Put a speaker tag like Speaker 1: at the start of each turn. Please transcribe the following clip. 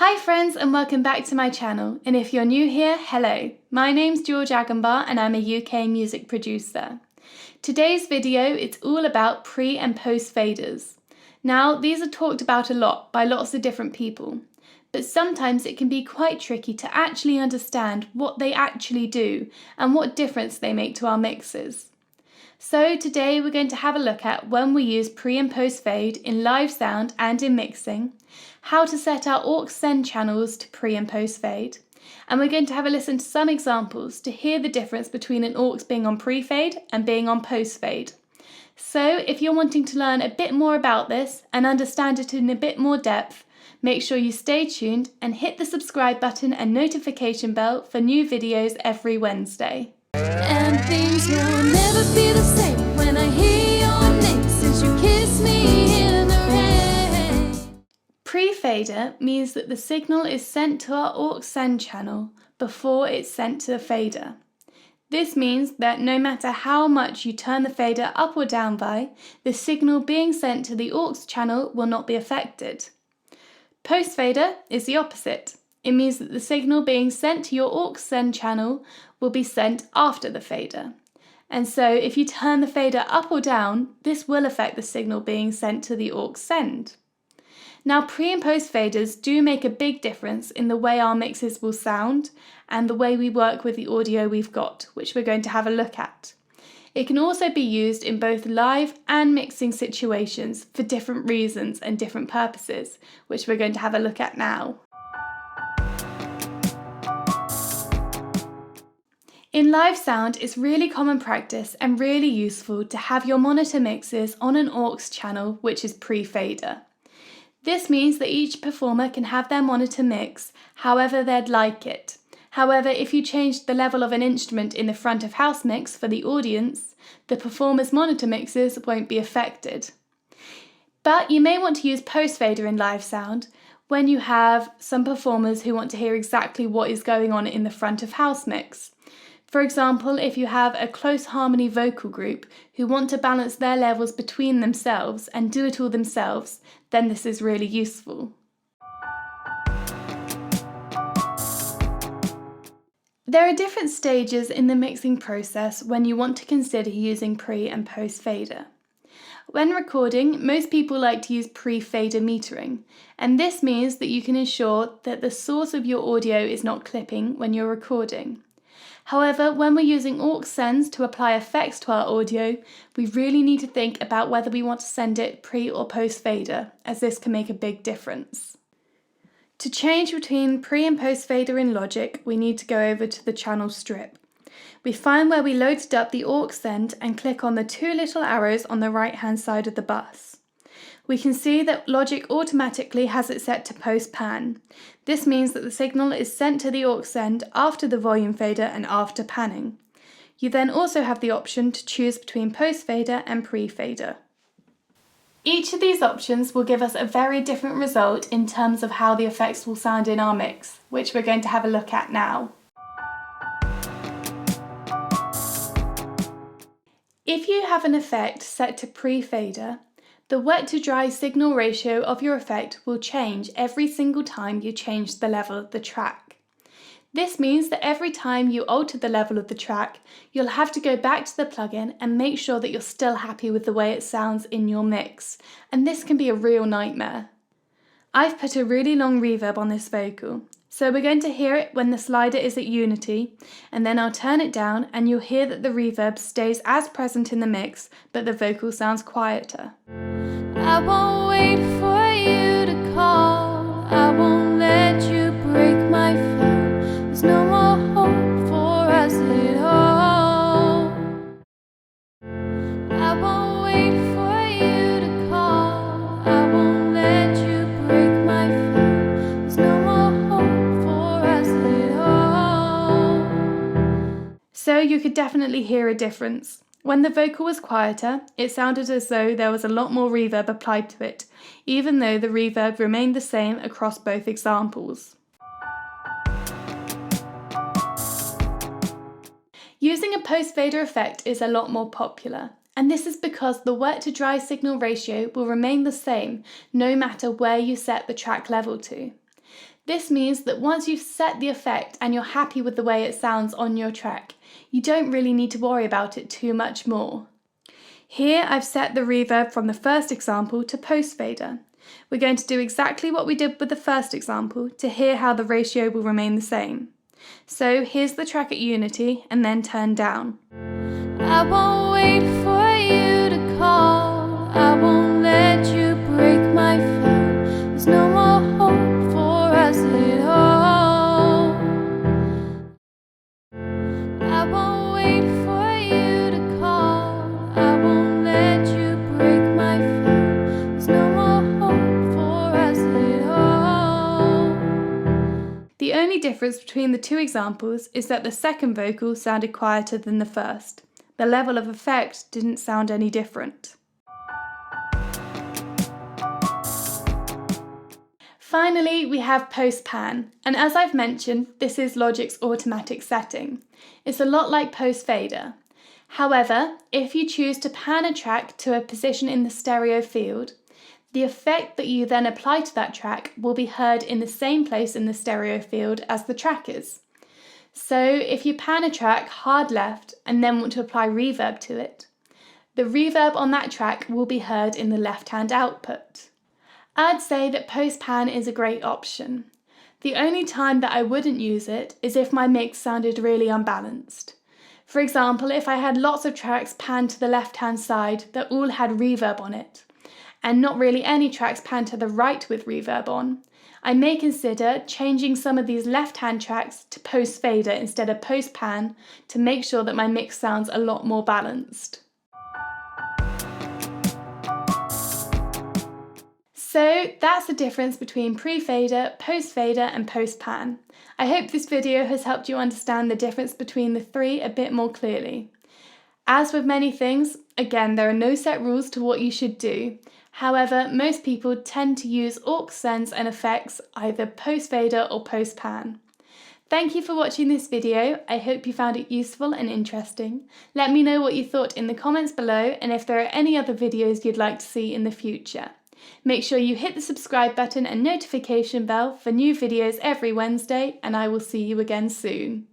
Speaker 1: Hi friends and welcome back to my channel, and if you're new here, hello. My name's George Agambar and I'm a UK music producer. Today's video is all about pre and post faders. Now these are talked about a lot by lots of different people, but sometimes it can be quite tricky to actually understand what they actually do and what difference they make to our mixes. So today we're going to have a look at when we use pre and post fade in live sound and in mixing, how to set our aux send channels to pre and post fade, and we're going to have a listen to some examples to hear the difference between an aux being on pre fade and being on post fade. So if you're wanting to learn a bit more about this and understand it in a bit more depth, make sure you stay tuned and hit the subscribe button and notification bell for new videos every Wednesday.
Speaker 2: And things will never be the same when I hear your name since you kissed me in the rain.
Speaker 1: Pre-fader means that the signal is sent to our aux send channel before it's sent to the fader. This means that no matter how much you turn the fader up or down by, the signal being sent to the aux channel will not be affected. Post-fader is the opposite. It means that the signal being sent to your aux send channel will be sent after the fader. And so if you turn the fader up or down, this will affect the signal being sent to the aux send. Now pre and post faders do make a big difference in the way our mixes will sound and the way we work with the audio we've got, which we're going to have a look at. It can also be used in both live and mixing situations for different reasons and different purposes, which we're going to have a look at now. In live sound, it's really common practice and really useful to have your monitor mixes on an aux channel which is pre-fader. This means that each performer can have their monitor mix however they'd like it. However, if you change the level of an instrument in the front of house mix for the audience, the performer's monitor mixes won't be affected. But you may want to use post-fader in live sound when you have some performers who want to hear exactly what is going on in the front of house mix. For example, if you have a close harmony vocal group who want to balance their levels between themselves and do it all themselves, then this is really useful. There are different stages in the mixing process when you want to consider using pre and post fader. When recording, most people like to use pre-fader metering, and this means that you can ensure that the source of your audio is not clipping when you're recording. However, when we're using aux sends to apply effects to our audio, we really need to think about whether we want to send it pre or post fader, as this can make a big difference. To change between pre and post fader in Logic, we need to go over to the channel strip. We find where we loaded up the aux send and click on the two little arrows on the right hand side of the bus. We can see that Logic automatically has it set to post pan. This means that the signal is sent to the aux send after the volume fader and after panning. You then also have the option to choose between post fader and pre fader. Each of these options will give us a very different result in terms of how the effects will sound in our mix, which we're going to have a look at now. If you have an effect set to pre fader, the wet to dry signal ratio of your effect will change every single time you change the level of the track. This means that every time you alter the level of the track, you'll have to go back to the plugin and make sure that you're still happy with the way it sounds in your mix, and this can be a real nightmare. I've put a really long reverb on this vocal, so we're going to hear it when the slider is at unity, and then I'll turn it down and you'll hear that the reverb stays as present in the mix, but the vocal sounds quieter.
Speaker 2: I won't wait for you to call. I won't let you break my fall. There's no more hope for us at all. I won't wait for you to call. I won't let you break my fall. There's no more hope for us at all.
Speaker 1: So you could definitely hear a difference. When the vocal was quieter, it sounded as though there was a lot more reverb applied to it, even though the reverb remained the same across both examples. Using a post-fader effect is a lot more popular, and this is because the wet to dry signal ratio will remain the same no matter where you set the track level to. This means that once you've set the effect and you're happy with the way it sounds on your track, you don't really need to worry about it too much more. Here I've set the reverb from the first example to post fader. We're going to do exactly what we did with the first example to hear how the ratio will remain the same. So here's the track at unity and then turn down.
Speaker 2: I won't wait for you to call. I won't let you break my fall. There's no more hope for us at all. I won't wait for you to call. I won't let you break my fall. There's no more hope for us at all.
Speaker 1: The only difference between the two examples is that the second vocal sounded quieter than the first. The level of effect didn't sound any different. Finally, we have post pan, and as I've mentioned, this is Logic's automatic setting. It's a lot like post fader. However, if you choose to pan a track to a position in the stereo field, the effect that you then apply to that track will be heard in the same place in the stereo field as the track is. So if you pan a track hard left and then want to apply reverb to it, the reverb on that track will be heard in the left-hand output. I'd say that post pan is a great option. The only time that I wouldn't use it is if my mix sounded really unbalanced. For example, if I had lots of tracks panned to the left-hand side that all had reverb on it, and not really any tracks panned to the right with reverb on, I may consider changing some of these left-hand tracks to post fader instead of post pan to make sure that my mix sounds a lot more balanced. So that's the difference between pre-fader, post-fader and post-pan. I hope this video has helped you understand the difference between the three a bit more clearly. As with many things, again, there are no set rules to what you should do. However, most people tend to use aux sends and effects either post-fader or post-pan. Thank you for watching this video. I hope you found it useful and interesting. Let me know what you thought in the comments below and if there are any other videos you'd like to see in the future. Make sure you hit the subscribe button and notification bell for new videos every Wednesday, and I will see you again soon.